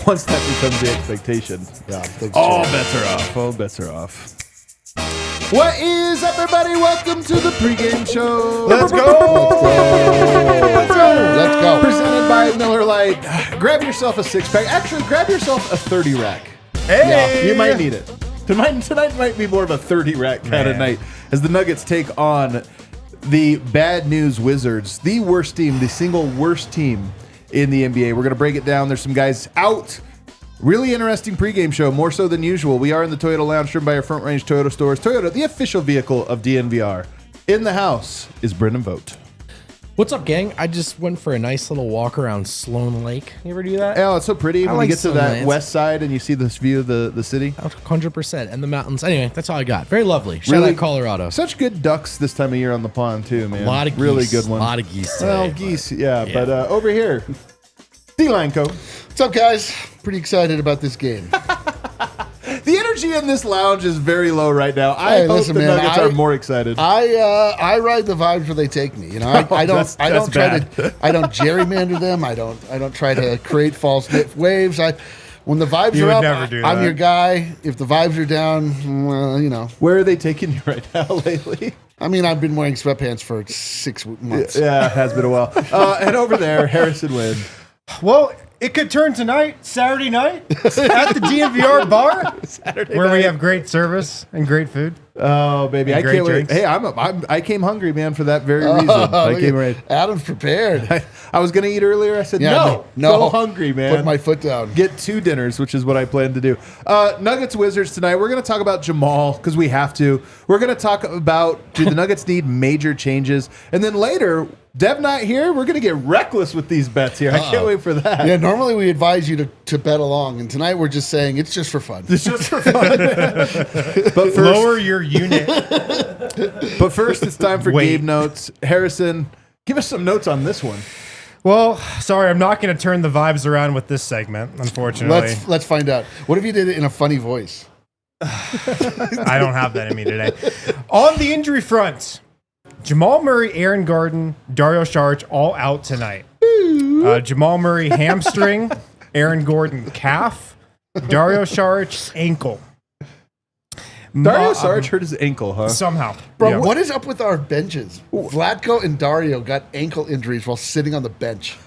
Once that becomes the expectation, all bets are off. What is up, everybody? Welcome to the pregame show. Let's go. Presented by Miller Lite. Grab yourself a six-pack. Actually, grab yourself a 30-rack. Hey! Yeah, you might need it. Tonight might be more of a 30-rack kind of night as the Nuggets take on the Bad News Wizards, the worst team, the single worst team in the NBA. We're going to break it down. There's some guys out. Really interesting pregame show, more so than usual. We are in the Toyota Lounge, driven by our Front Range Toyota stores. Toyota, the official vehicle of DNVR. In the house is Brendan Vogt. What's up, gang? I just went for a nice little walk around Sloan Lake. You ever do that? Oh, it's so pretty when you get to that west side and you see this view of the city. 100%. And the mountains. Anyway, that's all I got. Very lovely. Shout out Colorado. Such good ducks this time of year on the pond, too, man. A lot of geese. Really good one. A lot of geese today. Well, geese, yeah. But over here, D-Line Co. What's up, guys? Pretty excited about this game. The energy in this lounge is very low right now. I hope the Nuggets are more excited. I ride the vibes where they take me. You know, I don't gerrymander them. I don't try to create false waves. When the vibes are up, I'm your guy. If the vibes are down, well, you know. Where are they taking you right now lately? I mean, I've been wearing sweatpants for 6 months. Yeah, it has been a while. And over there, Harrison Wynn. Well, it could turn tonight, Saturday night, at the DNVR bar, where we have great service and great food. Oh, baby, I can't wait. Hey, I came hungry, man, for that very reason. I came ready. Adam's prepared. I was going to eat earlier. I said, no, so hungry, man. Put my foot down. Get 2 dinners, which is what I plan to do. Nuggets Wizards tonight. We're going to talk about Jamal because we have to. We're going to talk about, do the Nuggets need major changes? And then later, Dev not here. We're going to get reckless with these bets here. I can't wait for that. Yeah, normally we advise you to bet along, and tonight we're just saying it's just for fun. It's just for fun. But first, lower your unit. But first, it's time for game notes. Harrison, give us some notes on this one. Well, sorry, I'm not going to turn the vibes around with this segment, unfortunately. Let's find out. What if you did it in a funny voice? I don't have that in me today. On the injury front, Jamal Murray, Aaron Gordon, Dario Saric all out tonight. Jamal Murray hamstring, Aaron Gordon calf, Dario Saric ankle. Dario Saric hurt his ankle, huh? Somehow. Bro, what is up with our benches? Vlatko and Dario got ankle injuries while sitting on the bench.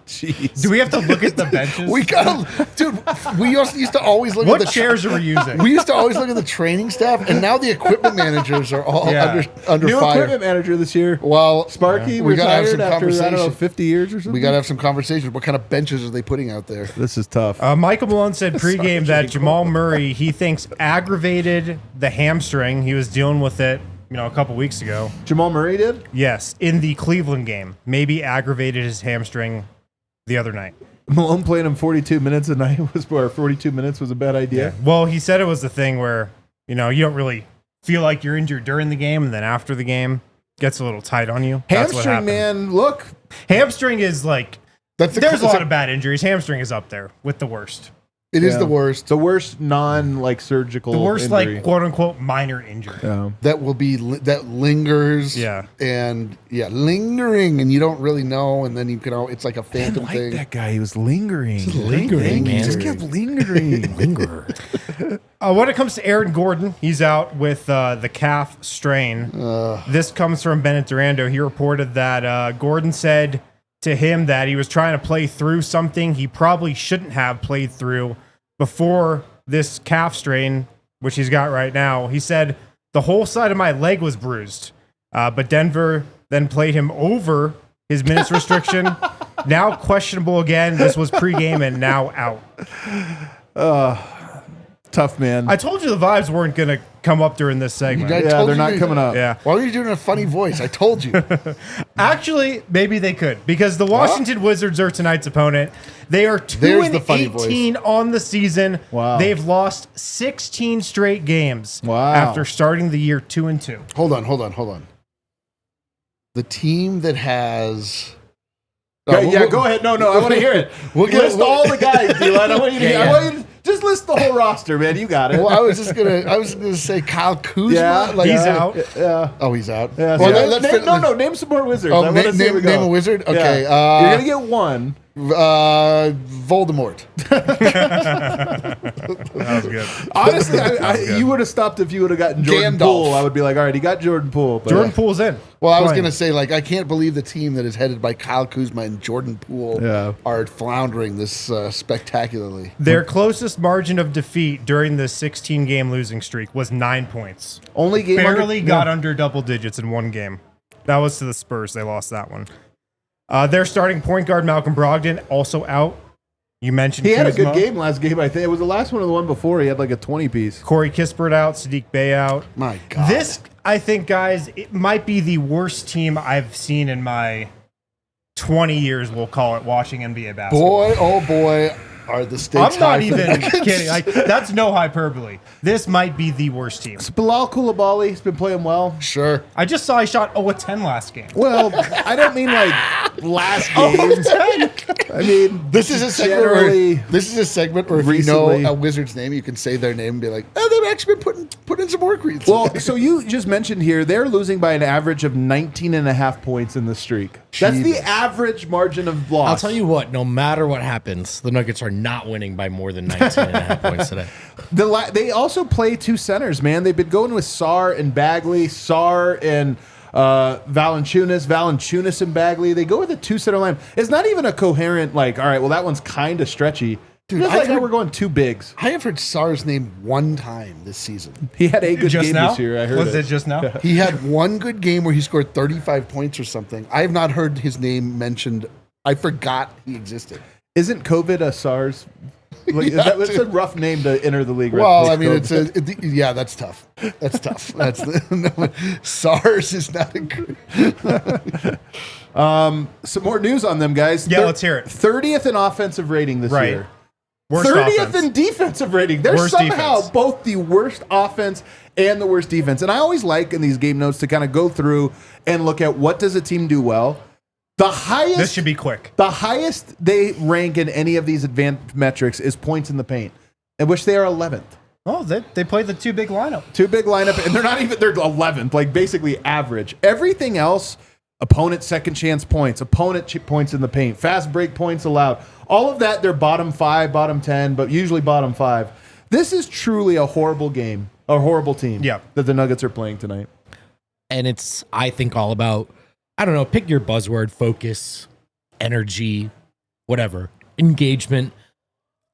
Jeez. Do we have to look at the benches? We used to always look at the chairs are we using? We used to always look at the training staff, and now the equipment managers are all under New fire. Equipment manager this year. Well, Sparky we gotta have some after, conversation. I don't know, 50 years or something. We got to have some conversation. What kind of benches are they putting out there? This is tough. Michael Malone said pregame that Jamal Murray, he thinks aggravated the hamstring. He was dealing with it, a couple weeks ago. Jamal Murray did? Yes, in the Cleveland game. Maybe aggravated his hamstring the other night. Malone playing him 42 minutes a night was where 42 minutes was a bad idea. Yeah. Well, he said it was the thing where, you don't really feel like you're injured during the game, and then after the game gets a little tight on you. Hamstring, man, look. Hamstring is like, there's a lot of bad injuries. Hamstring is up there with the worst. It is the worst. The worst surgical. The worst injury. quote unquote minor injury. Yeah. That will be that lingers. Yeah. And lingering, and you don't really know, and then you can. It's like a phantom thing. That guy, he was lingering. Lingering, man. He just kept lingering. Linger. When it comes to Aaron Gordon, he's out with the calf strain. This comes from Bennett Durando. He reported that Gordon said to him that he was trying to play through something he probably shouldn't have played through before this calf strain, which he's got right now. He said, the whole side of my leg was bruised, but Denver then played him over his minutes restriction. Now questionable again. This was pregame and now out. Tough, man. I told you the vibes weren't going to come up during this segment. Yeah, they're not coming up. Yeah. Why were you doing a funny voice? I told you. Actually, maybe they could because the Washington Wizards are tonight's opponent. They are 2-18 on the season. Wow. They've lost 16 straight games Wow. after starting the year 2-2. Hold on. The team that has... Go ahead. No, I want to hear it. List all the guys, D-Line. I want you to I want you to just list the whole roster, man. You got it. Well, I was gonna say Kyle Kuzma. Yeah, he's out. Yeah. Oh, he's out. Yeah, well, name some more Wizards. Oh, name a wizard? Okay. Yeah. You're going to get one. Voldemort. That was good. Honestly, you would have stopped if you would have gotten Jordan Poole. I would be like, all right, he got Jordan Poole. But Jordan Poole's in. Well, I was going to say, I can't believe the team that is headed by Kyle Kuzma and Jordan Poole are floundering this spectacularly. Their closest margin of defeat during the 16-game losing streak was 9 points. Only game Barely got under double digits in one game. That was to the Spurs. They lost that one. Their starting point guard, Malcolm Brogdon, also out. You mentioned he had a Kuzma. good game last game, I think. It was the last one or the one before. He had like a 20-piece. Corey Kispert out. Sadiq Bey out. My God. This, I think, guys, it might be the worst team I've seen in my 20 years, we'll call it, watching NBA basketball. Boy, oh boy, are the stakes I'm not high even kidding. That's no hyperbole. This might be the worst team. Bilal Coulibaly has been playing well. Sure. I just saw he shot 0-10 last game. Well, I don't mean like last game. I mean, This is a segment where if you know a Wizard's name, you can say their name and be like, oh, they've actually been putting in some work reads. Well, so you just mentioned here, they're losing by an average of 19.5 points in the streak. That's the average margin of loss. I'll tell you what, no matter what happens, the Nuggets are not winning by more than 19.5 points today. They also play two centers, man. They've been going with Sarr and Bagley, Sarr and Valanciunas and Bagley. They go with a two-center line. It's not even a coherent, all right, well, that one's kind of stretchy. Dude, it's like we're going two bigs. I have heard Sarr's name one time this season. He had a good Just game now? this year, I heard. Was it just now? He had one good game where he scored 35 points or something. I have not heard his name mentioned. I forgot he existed. Isn't COVID a SARS? That's a rough name to enter the league. Well, right? I mean, that's tough. That's tough. SARS is not a good. Some more news on them, guys. Yeah, let's hear it. 30th in offensive rating this year. Worst 30th offense. in defensive rating. They're Worst somehow defense. both the worst offense and the worst defense. And I always like in these game notes to kind of go through and look at what does a team do well. The highest. This should be quick. The highest they rank in any of these advanced metrics is points in the paint, in which they are 11th. Oh, they played the two big lineup. Two big lineup, and they're 11th, like basically average. Everything else, opponent second chance points, opponent points in the paint, fast break points allowed. All of that, they're bottom 5, bottom 10, but usually bottom 5. This is truly a horrible game, a horrible team that the Nuggets are playing tonight. And it's, I think, all about, I don't know, pick your buzzword, focus, energy, whatever, engagement.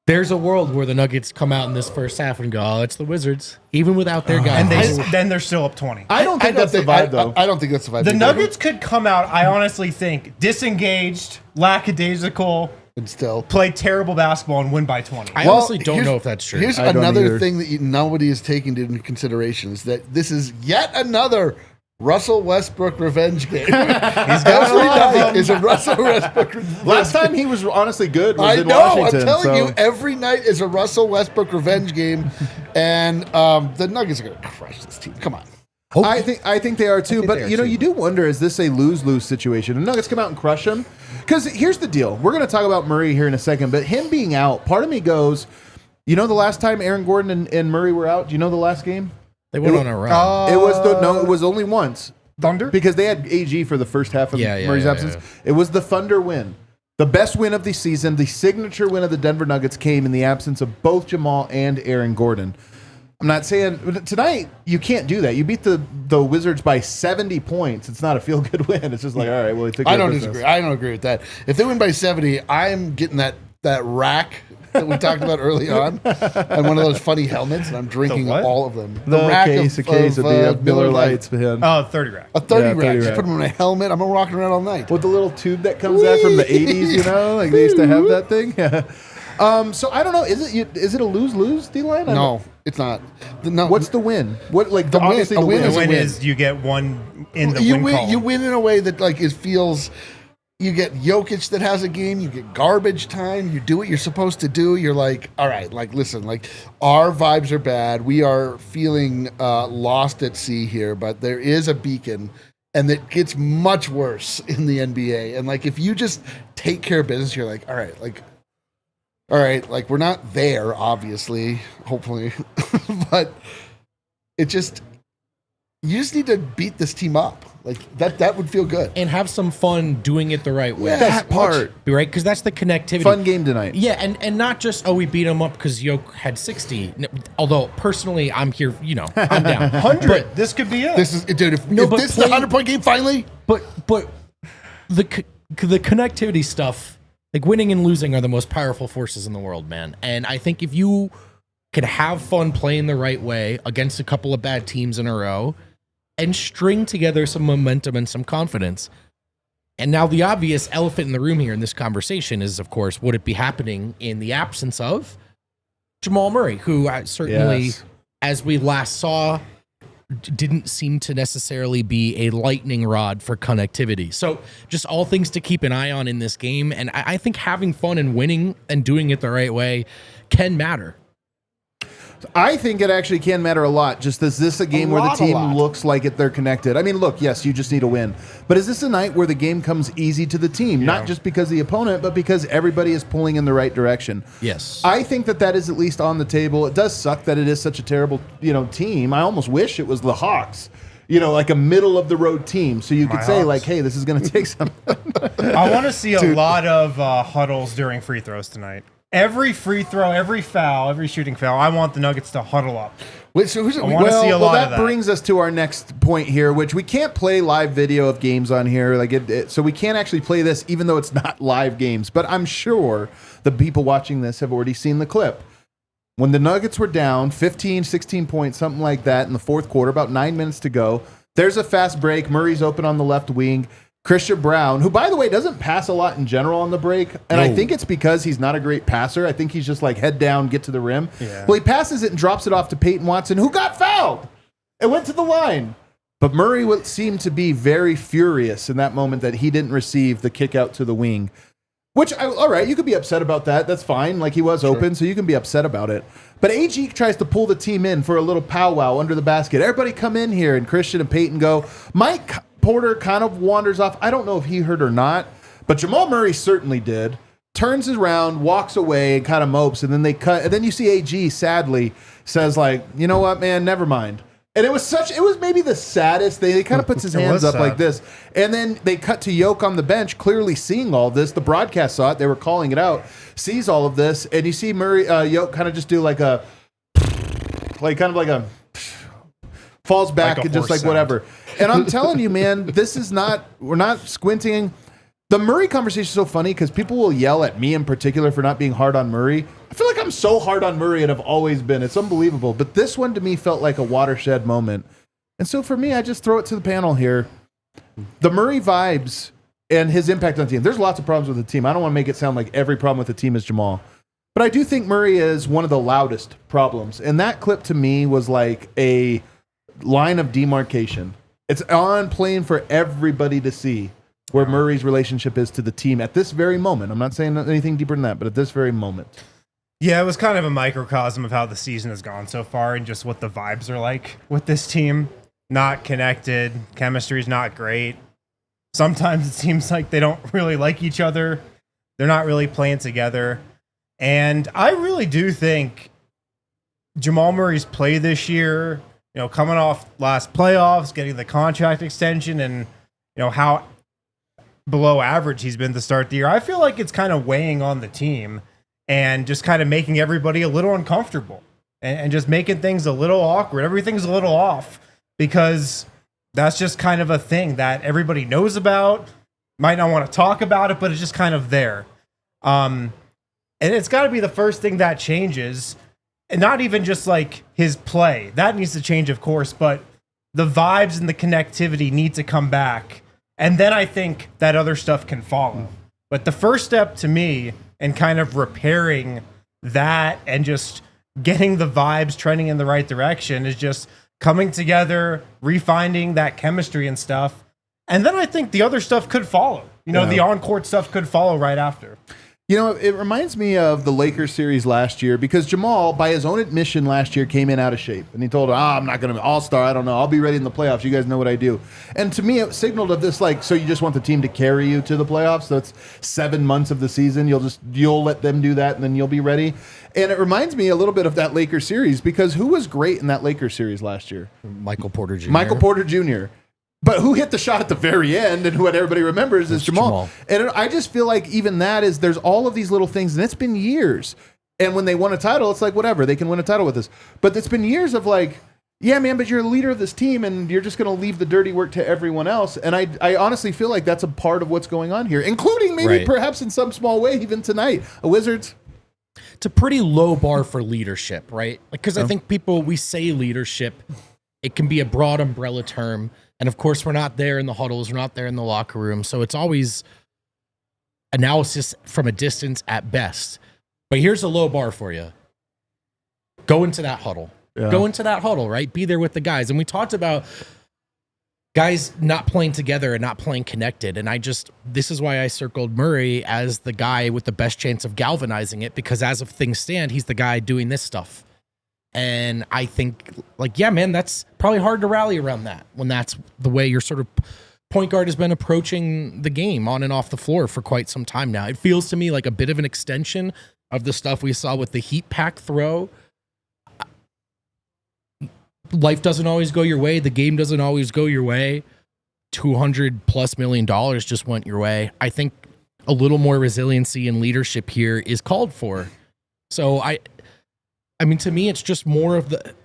There's a world where the Nuggets come out in this first half and go, oh, it's the Wizards, even without their guy. And then they're still up 20. I don't think that's the vibe, though. I don't think that's the vibe. The Nuggets could come out, I honestly think, disengaged, lackadaisical, and still play terrible basketball and win by 20. I honestly don't know if that's true. Here's another thing that nobody is taking into consideration is that this is yet another Russell Westbrook revenge game. Every night is a Russell Westbrook revenge game. Last time he was honestly good was I in know. Washington. I'm telling you, every night is a Russell Westbrook revenge game, and the Nuggets are going to crush this team. Come on. I think they are too. But you do wonder: is this a lose-lose situation? The Nuggets come out and crush them. Because here's the deal: we're going to talk about Murray here in a second, but him being out, part of me goes, the last time Aaron Gordon and Murray were out. Do you know the last game? They went on a run. It was only once. Thunder? Because they had AG for the first half of Murray's absence. Yeah. It was the Thunder win. The best win of the season, the signature win of the Denver Nuggets came in the absence of both Jamal and Aaron Gordon. I'm not saying tonight you can't do that. You beat the Wizards by 70 points. It's not a feel-good win. It's just like, all right, well, I don't disagree. I don't agree with that. If they win by 70, I'm getting that rack that we talked about early on, and one of those funny helmets, and I'm drinking all of them. The rack case of the Miller Lights behind. Oh, 30 rack. A 30 rack. Just put them in a helmet. I'm walking around all night. With the little tube that comes out from the 80s, like they used to have that thing. So I don't know. Is it a lose-lose, D-line? No. It's not. No. What's the win? What like The win- obviously a the win win is The a win win. is you get one in the you win column. You win in a way that like it feels. You get Jokic that has a game. You get garbage time. You do what you're supposed to do. You're like, all right, like listen, like our vibes are bad. We are feeling lost at sea here, but there is a beacon, and it gets much worse in the NBA. And like if you just take care of business, you're like, all right, like we're not there, obviously, hopefully, but it just you just need to beat this team up. Like that would feel good. And have some fun doing it the right way. Yeah. that part. Right? Because that's the connectivity. Fun game tonight. Yeah, and not just, we beat him up because Yoke had 60. Although, personally, I'm here, I'm down. 100. This could be it. This is, dude. If but this is the 100-point game, finally. But the connectivity stuff, like winning and losing are the most powerful forces in the world, man. And I think if you could have fun playing the right way against a couple of bad teams in a row and string together some momentum and some confidence. And now the obvious elephant in the room here in this conversation is, of course, would it be happening in the absence of Jamal Murray, who certainly, Yes. as we last saw, didn't seem to necessarily be a lightning rod for connectivity. So just all things to keep an eye on in this game. And I think having fun and winning and doing it the right way can matter. I think it actually can matter a lot. Just is this a game where the lot. team looks like they're connected? I mean, look, yes, you just need a win. But is this a night where the game comes easy to the team? Not just because of the opponent, but because everybody is pulling in the right direction. Yes. I think that is at least on the table. It does suck that it is such a terrible, team. I almost wish it was the Hawks. Like a middle of the road team. So you could say Hawks. like, hey, this is going to take some. I want to see a lot of huddles during free throws tonight. Every free throw, every foul, every shooting foul, I want the Nuggets to huddle up. Wait, so who's it? I wanna see a lot of that that. brings us to our next point here, which we can't play live video of games on here. So we can't actually play this, even though it's not live games. But I'm sure the people watching this have already seen the clip. When the Nuggets were down 15, 16 points, something like that in the fourth quarter, about 9 minutes to go, there's a fast break. Murray's open on the left wing. Christian Brown, who, by the way, doesn't pass a lot in general on the break. And I think it's because he's not a great passer. I think he's just like head down, get to the rim. Yeah. Well, he passes it and drops it off to Peyton Watson, who got fouled. It went to the line. But Murray seemed to be very furious in that moment that he didn't receive the kick out to the wing. Which, all right, you could be upset about that. That's fine. Like, he was open, so you can be upset about it. But AG tries to pull the team in for a little powwow under the basket. Everybody come in here, and Christian and Peyton go. Mike Porter kind of wanders off. I don't know if he heard or not, but Jamal Murray certainly did. Turns around, walks away, and kind of mopes, and then they cut. And then you see AG sadly says, like, you know what, man, never mind. And it was maybe the saddest thing. He kind of puts his hands up like this. And then they cut to Yoke on the bench, clearly seeing all this. The broadcast saw it. They were calling it out. Sees all of this. And you see Yoke kind of just do like a falls back Like a and just horse like whatever. And I'm telling you, man, we're not squinting. The Murray conversation is so funny because people will yell at me in particular for not being hard on Murray. I feel like I'm so hard on Murray and have always been. It's unbelievable. But this one to me felt like a watershed moment. And so for me, I just throw it to the panel here. The Murray vibes and his impact on the team. There's lots of problems with the team. I don't want to make it sound like every problem with the team is Jamal. But I do think Murray is one of the loudest problems. And that clip to me was like a line of demarcation. It's on plain for everybody to see where Murray's relationship is to the team at this very moment. I'm not saying anything deeper than that, but at this very moment. Yeah, it was kind of a microcosm of how the season has gone so far and just what the vibes are like with this team. Not connected. Chemistry's not great. Sometimes it seems like they don't really like each other. They're not really playing together. And I really do think Jamal Murray's play this year, coming off last playoffs, getting the contract extension, and, how below average he's been to start the year, I feel like it's kind of weighing on the team and just kind of making everybody a little uncomfortable and just making things a little awkward. Everything's a little off because that's just kind of a thing that everybody knows about, might not want to talk about it, but it's just kind of there. And it's got to be the first thing that changes. And not even just like his play. That needs to change, of course, but the vibes and the connectivity need to come back. And then I think that other stuff can follow. But the first step to me in kind of repairing that and just getting the vibes trending in the right direction, is just coming together, refining that chemistry and stuff. And then I think the other stuff could follow. The on-court stuff could follow right after. It reminds me of the Lakers series last year because Jamal, by his own admission last year, came in out of shape. And he told him, I'm not going to be all-star. I don't know. I'll be ready in the playoffs. You guys know what I do. And to me, it signaled of this, so you just want the team to carry you to the playoffs. So it's 7 months of the season. You'll let them do that, and then you'll be ready. And it reminds me a little bit of that Lakers series because who was great in that Lakers series last year? Michael Porter Jr. Michael Porter Jr. But who hit the shot at the very end and what everybody remembers is Jamal. And I just feel like even there's all of these little things, and it's been years. And when they won a title, it's like, whatever, they can win a title with us. But it's been years of yeah, man, but you're the leader of this team, and you're just going to leave the dirty work to everyone else. And I honestly feel like that's a part of what's going on here, including maybe perhaps in some small way even tonight. Wizards. It's a pretty low bar for leadership, right? Because I think we say leadership, it can be a broad umbrella term. And of course, we're not there in the huddles. We're not there in the locker room. So it's always analysis from a distance at best. But here's a low bar for you. Go into that huddle. Yeah. Go into that huddle, right? Be there with the guys. And we talked about guys not playing together and not playing connected. And this is why I circled Murray as the guy with the best chance of galvanizing it, because as of things stand, he's the guy doing this stuff. And I think, yeah, man, that's probably hard to rally around that when that's the way your sort of point guard has been approaching the game on and off the floor for quite some time now. It feels to me like a bit of an extension of the stuff we saw with the Heat pack throw. Life doesn't always go your way. The game doesn't always go your way. $200+ million just went your way. I think a little more resiliency and leadership here is called for. So I mean, to me, it's just more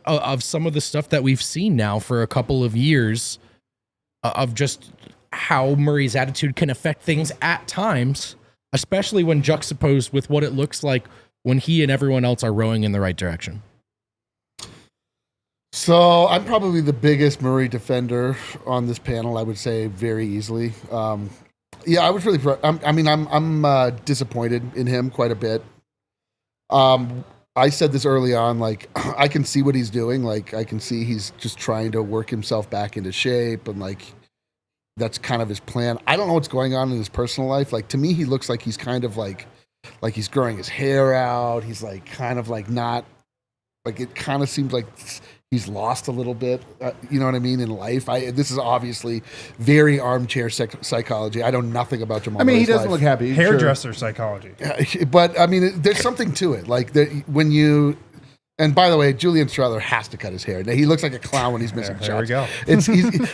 of some of the stuff that we've seen now for a couple of years of just how Murray's attitude can affect things at times, especially when juxtaposed with what it looks like when he and everyone else are rowing in the right direction. So I'm probably the biggest Murray defender on this panel, I would say very easily. Yeah, I was really, I'm disappointed in him quite a bit. I said this early on, I can see what he's doing. I can see he's just trying to work himself back into shape, and that's kind of his plan. I don't know what's going on in his personal life. To me, he looks like he's kind of like he's growing his hair out. He's kind of not, it kind of seems like he's lost a little bit, you know what I mean, in life. This is obviously very armchair psychology. I know nothing about Jamal. He doesn't look happy. Hairdresser psychology. But there's something to it. When you, and by the way, Julian Strother has to cut his hair. He looks like a clown when he's missing shots. There we go.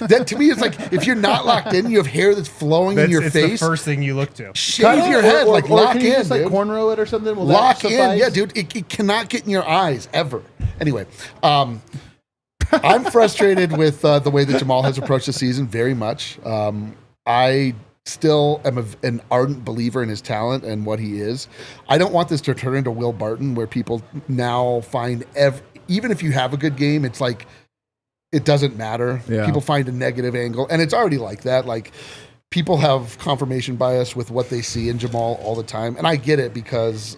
That to me, it's if you're not locked in, you have hair that's flowing in your face. It's the first thing you look to. Shave your head, or lock can you in, just dude. Cornrow it or something. Will lock that in, suffice? yeah, dude. It cannot get in your eyes ever. Anyway, I'm frustrated with the way that Jamal has approached the season very much. I still am an ardent believer in his talent and what he is. I don't want this to turn into Will Barton, where people now find even if you have a good game, it's it doesn't matter. Yeah. People find a negative angle, and it's already like that. People have confirmation bias with what they see in Jamal all the time, and I get it because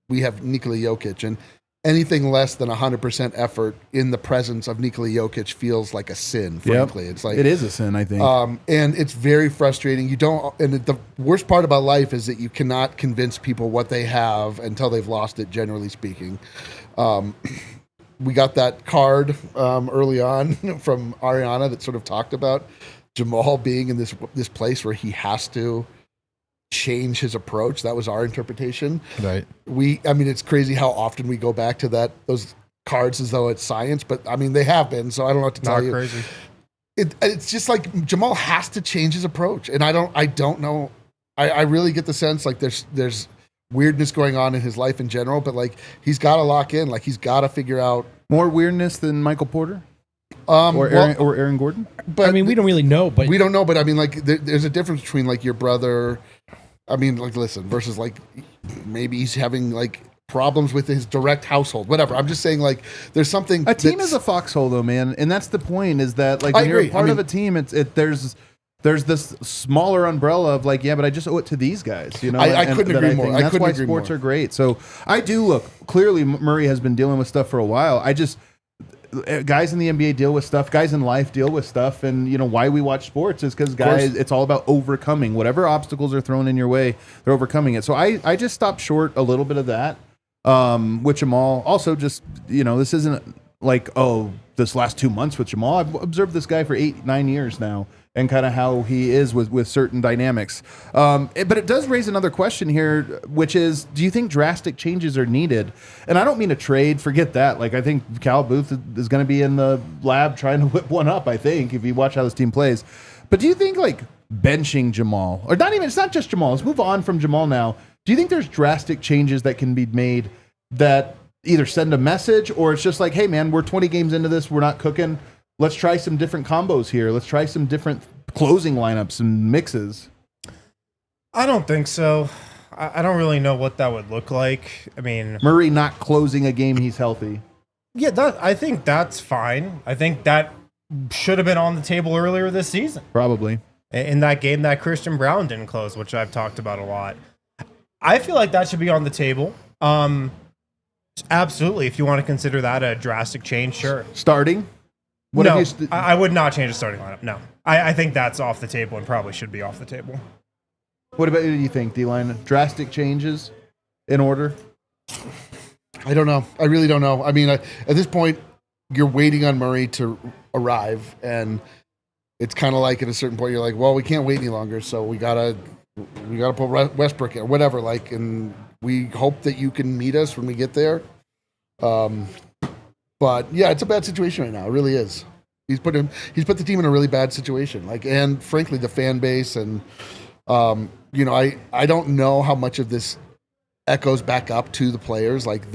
we have Nikola Jokic, and anything less than 100% effort in the presence of Nikola Jokic feels like a sin, frankly. Yep. It's it is a sin, I think. And it's very frustrating. And the worst part about life is that you cannot convince people what they have until they've lost it, generally speaking. We got that card early on from Ariana that sort of talked about Jamal being in this place where he has to change his approach. That was our interpretation. Right. It's crazy how often we go back to those cards as though it's science, but they have been, so I don't know what to tell you. Not crazy. It's just Jamal has to change his approach, and I don't know. I really get the sense there's weirdness going on in his life in general, but he's got to lock in. He's got to figure out more weirdness than Michael Porter. Or Aaron Gordon. But we don't really know. But we don't know. But there's a difference between your brother. Listen, versus maybe he's having problems with his direct household, whatever. I'm just saying there's something. A team is a foxhole, though, man, and that's the point. Is that when you're agree. part of a team, there's there's this smaller umbrella of like, yeah, but I just owe it to these guys, you know. I couldn't agree more. I That's couldn't why agree sports more. are great. So I do look clearly. Murray has been dealing with stuff for a while. Guys in the NBA deal with stuff. Guys in life deal with stuff, and you know why we watch sports is because guys, it's all about overcoming whatever obstacles are thrown in your way. They're overcoming it. So I just stopped short a little bit of that. With Jamal, also just this isn't like this last 2 months with Jamal. I've observed this guy for 8-9 years now, and kind of how he is with certain dynamics. But it does raise another question here, which is, do you think drastic changes are needed? And I don't mean a trade. Forget that. Like, I think Cal Booth is going to be in the lab trying to whip one up, I think, if you watch how this team plays. But do you think, like, benching Jamal, or not even, it's not just Jamal. Let's move on from Jamal now. Do you think there's drastic changes that can be made that either send a message, or it's just like, hey, man, we're 20 games into this. We're not cooking. Let's try some different combos here. Let's try some different closing lineups and mixes. I don't think so. I don't really know what that would look like. I mean, Murray not closing a game he's healthy. Yeah, I think that's fine. I think that should have been on the table earlier this season. Probably. In that game that Christian Brown didn't close, which I've talked about a lot. I feel like that should be on the table. Absolutely. If you want to consider that a drastic change, sure. Starting? No, I would not change the starting lineup. No. I think that's off the table and probably should be off the table. What about you think, D-Line? Drastic changes in order? I don't know. I really don't know. I mean, at this point, you're waiting on Murray to arrive, and it's kind of like at a certain point, you're like, well, we can't wait any longer, so we gotta put Westbrook in, or whatever, like, and we hope that you can meet us when we get there. But yeah, it's a bad situation right now. It really is. He's put the team in a really bad situation. Like, and frankly, the fan base, and I don't know how much of this echoes back up to the players, like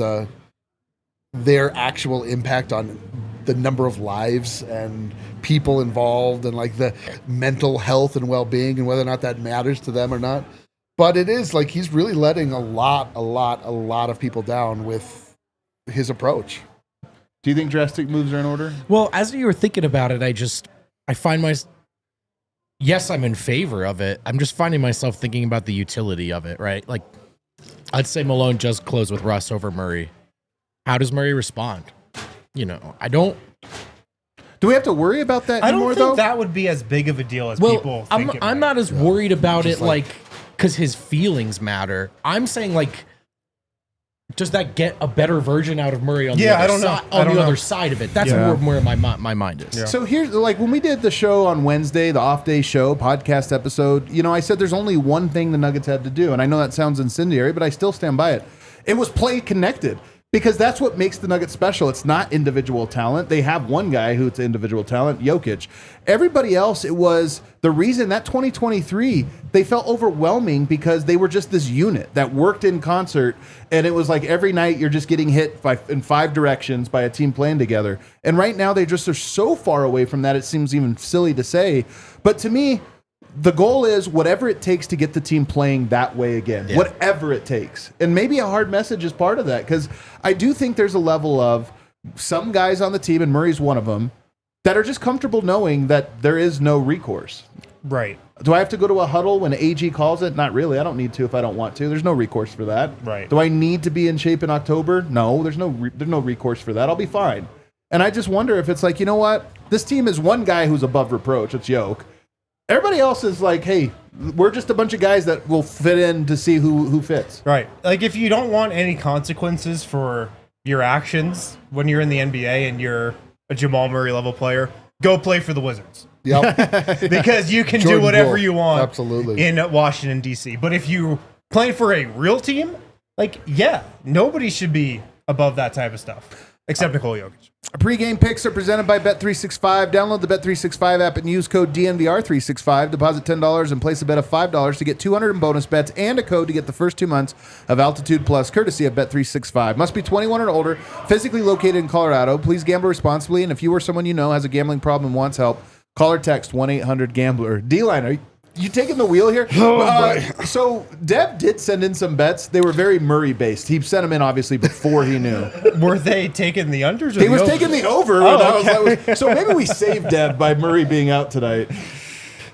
their actual impact on the number of lives and people involved, and like the mental health and well-being, and whether or not that matters to them or not. But it is like he's really letting a lot of people down with his approach. Do you think drastic moves are in order? Well, as you were thinking about it, I find yes, I'm in favor of it. I'm just finding myself thinking about the utility of it, right? Like, I'd say Malone just closed with Russ over Murray. How does Murray respond? I don't. Do we have to worry about that anymore, I don't think though? that would be as big of a deal as people think it I'm might. not as worried about it, like, because his feelings matter. I'm saying, like, does that get a better version out of Murray on the other side of it? That's where my mind is. Yeah. So here's, like, when we did the show on Wednesday, the off-day show, podcast episode, I said there's only one thing the Nuggets had to do, and I know that sounds incendiary, but I still stand by it. It was play connected. Because that's what makes the Nuggets special. It's not individual talent. They have one guy who's individual talent, Jokic. Everybody else, it was the reason that 2023, they felt overwhelming because they were just this unit that worked in concert. And it was like every night you're just getting hit in 5 directions by a team playing together. And right now they just are so far away from that, it seems even silly to say. But to me, the goal is whatever it takes to get the team playing that way again, whatever it takes. And maybe a hard message is part of that, because I do think there's a level of some guys on the team, and Murray's one of them, that are just comfortable knowing that there is no recourse. Right. Do I have to go to a huddle when AG calls it? Not really. I don't need to if I don't want to. There's no recourse for that. Right. Do I need to be in shape in October? No, there's no recourse for that. I'll be fine. And I just wonder if it's like, you know what? This team is one guy who's above reproach. It's Yoke. Everybody else is like, hey, we're just a bunch of guys that will fit in to see who fits. Right. Like, if you don't want any consequences for your actions when you're in the NBA and you're a Jamal Murray level player, go play for the Wizards. Yep. Because you can Jordan do whatever Poole. you want Absolutely. in Washington, D.C. But if you're playing for a real team, like, nobody should be above that type of stuff, except Nikola Jokic. Pre-game picks are presented by Bet365. Download the Bet365 app and use code DNVR365. Deposit $10 and place a bet of $5 to get $200 in bonus bets and a code to get the first 2 months of Altitude Plus, courtesy of Bet365. Must be 21 or older, physically located in Colorado. Please gamble responsibly, and if you or someone you know has a gambling problem and wants help, call or text 1-800-GAMBLER. D-Line, are you taking the wheel here? So Deb did send in some bets. They were very Murray-based. He sent them in, obviously, before he knew. Were they taking the unders or He was taking the over. Oh, okay. So maybe we saved Deb by Murray being out tonight.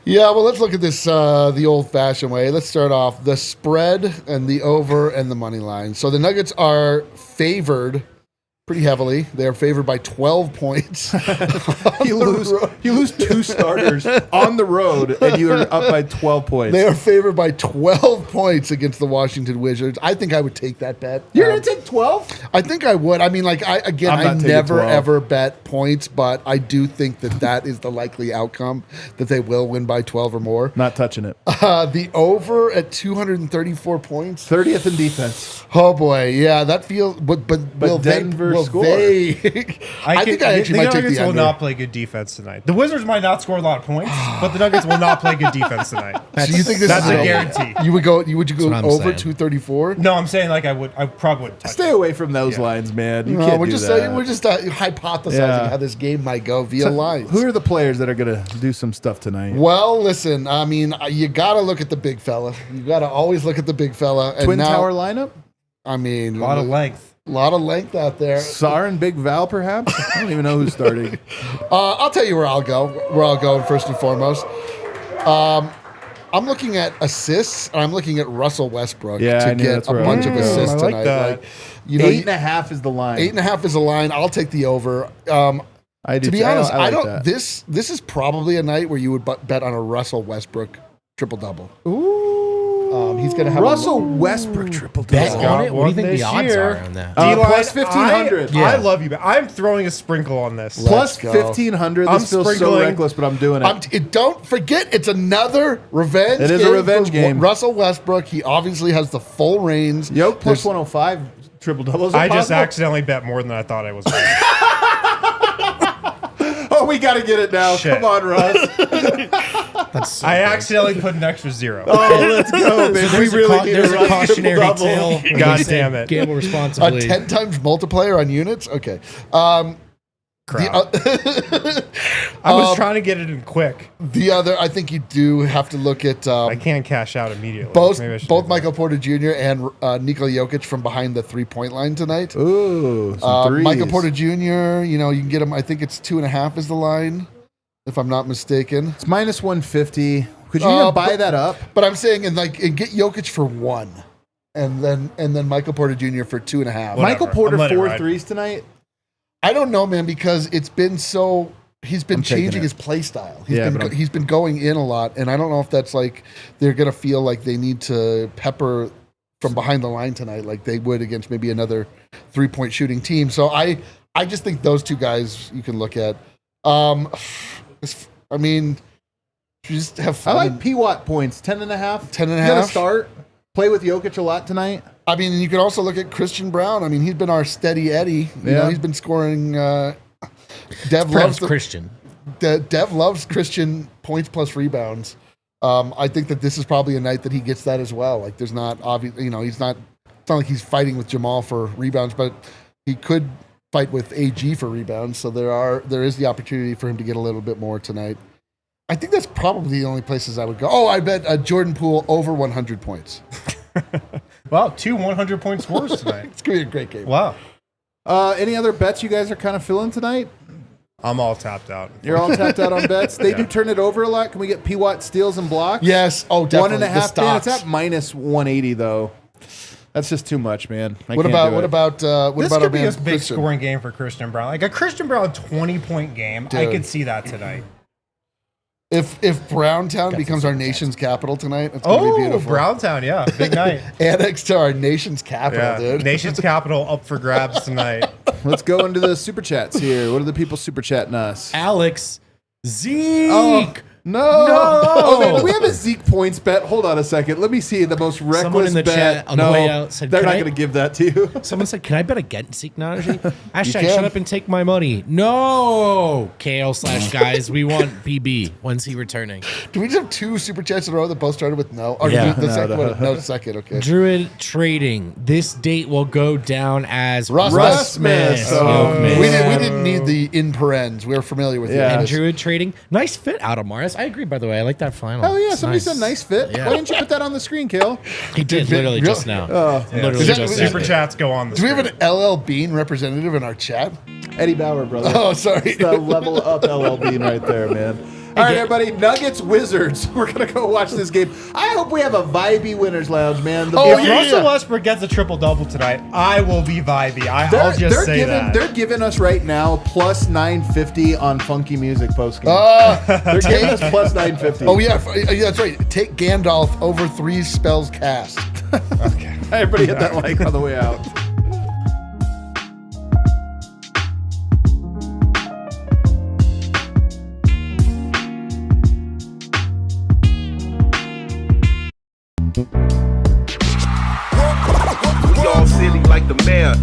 Yeah, well, let's look at this the old-fashioned way. Let's start off the spread and the over and the money line. So the Nuggets are favored pretty heavily. They are favored by 12 points. You lose 2 starters on the road, and you are up by 12 points. They are favored by 12 points against the Washington Wizards. I think I would take that bet. You're going to take 12? I think I would. I mean, like, I I'm not taking never 12. ever bet points, but I do think that is the likely outcome, that they will win by 12 or more. Not touching it. The over at 234 points. 30th in defense. Oh boy, yeah, that feels. But will Denver they? Will score? they? I think I actually might take Nuggets the will under. not play good defense tonight. The Wizards might not score a lot of points, but the Nuggets will not play good defense tonight. So you think this That's is a guarantee. You would go? Would you go what I'm over saying. 234? No, I'm saying like I probably wouldn't touch Stay it. away from those lines, man. You No, can't we're do just that. we're just hypothesizing Yeah. how this game might go via lines. Who are the players that are going to do some stuff tonight? Well, listen, I mean, you got to look at the big fella. You got to always look at the big fella. And Twin now, Tower lineup? I mean, A lot of length. a lot of length out there. Sar and Big Val, perhaps? I don't even know who's starting. I'll tell you where I'll go. Where I'll go first and foremost. I'm looking at assists, and I'm looking at Russell Westbrook Yeah, I to knew get that's a where I bunch was of gonna go. assists I like tonight. that. Like, you know, 8.5 is the line. 8.5 is a line. I'll take the over. I do To be too. honest, I like don't. that. This is probably a night where you would bet on a Russell Westbrook triple double. Ooh. He's gonna have Russell Westbrook triple Bet double. on it? What do you one think the this odds year. are on that? D-line, Plus 1,500. I love you, but I'm throwing a sprinkle on this. Plus Let's go. 1,500. I'm This feels so sprinkling- reckless, but I'm doing it. Don't forget, it's another revenge. It is a game revenge for game. Russell Westbrook. He obviously has the full reins. Yoke plus There's- 105 triple doubles. I just accidentally bet more than I thought I was going to. Oh, we got to get it now. Shit. Come on, Russ. That's so I good. accidentally put an extra 0. Oh, let's go, man. There's we really need there's a a Russ cautionary triple-double. tale. God damn it. Gamble A responsibly. 10 times multiplier on units? Okay. Crap. I was trying to get it in quick. The other, I think you do have to look at I can't cash out immediately. both Maybe I should both do that. Michael Porter Jr. and Nikola Jokic from behind the 3-point line tonight. Ooh, some threes. Michael Porter Jr., you know, you can get him, I think it's 2.5 is the line, if I'm not mistaken. It's minus 150. Could you even buy that up? But I'm saying, and get Jokic for 1. And then Michael Porter Jr. for 2.5. Whatever. Michael Porter I'm letting it 4 ride. threes tonight. I don't know, man, because it's been so. He's been I'm taking changing it. his play style. Yeah, He's been going in a lot, and I don't know if that's like they're gonna feel like they need to pepper from behind the line tonight, like they would against maybe another 3-point shooting team. So I just think those two guys you can look at. I mean, you just have I fun. like P-Watt points. 10.5. 10.5? He's gonna start. Play with Jokic a lot tonight. I mean, and you can also look at Christian Brown. I mean, he's been our steady Eddie. You know, he's been scoring. Dev loves Christian. Dev loves Christian points plus rebounds. I think that this is probably a night that he gets that as well. Like, there's not obvious, you know, it's not like he's fighting with Jamal for rebounds, but he could fight with AG for rebounds. So there is the opportunity for him to get a little bit more tonight. I think that's probably the only places I would go. Oh, I bet Jordan Poole over 100 points. Wow, 2 100-point scores tonight. It's gonna be a great game. Wow. Any other bets you guys are kind of feeling tonight? I'm all tapped out. You're all tapped out on bets. They do turn it over a lot. Can we get P-Watt steals and blocks? Yes. Oh, definitely. 1.5. The Man, it's stocks. at minus 180 though. That's just too much, man. What about our what This about our could be man a big Christian? scoring game for Christian Brown. Like a Christian Brown 20-point game. I Dude. could see that tonight. If Browntown becomes our nation's capital tonight, it's gonna be Oh, beautiful. Browntown, yeah. Big night. Annexed to our nation's capital, Yeah. dude. Nation's capital up for grabs tonight. Let's go into the super chats here. What are the people super chatting us? Alex Zeke. Oh, no. Okay, do we have a Zeke points bet? Hold on a second. Let me see the most reckless Someone in the bet. chat on the no, way out said, they're "Can not I-" going to give that to you. Someone said, "Can I bet against Zeke Nnaji?" Hashtag can. shut up and take my money. No, KL/guys. We want BB. When's he returning? Do we just have 2 super chats in a row that both started with no? Or Yeah. the second No. one? No, second. Okay. Druid Trading. This date will go down as Russ Smith. Smith. Oh, Smith. We didn't need the in parens. We're familiar with Yeah. it. And Druid Trading. Nice fit out of Morris. I agree, by the way. I like that final. Oh, yeah. It's Somebody said nice fit. Yeah. Why didn't you put that on the screen, Kale? He did literally Really? just now. Super Literally just Super now. chats go on the Do we have screen. an LL Bean representative in our chat? Eddie Bauer, brother. Oh, sorry. The level up LL Bean right there, man. All right, everybody. Nuggets Wizards. We're gonna go watch this game. I hope we have a vibey winners lounge, man. If yeah, Russell yeah. Westbrook gets a triple-double tonight, I will be vibey. I'll just they're say giving, that. They're giving us right now plus 950 on Funky Music postgame. They're giving us plus 950. Oh yeah, that's right. Take Gandalf over 3 spells cast. Okay. Everybody hit that like on the way out. We all silly like the mayor.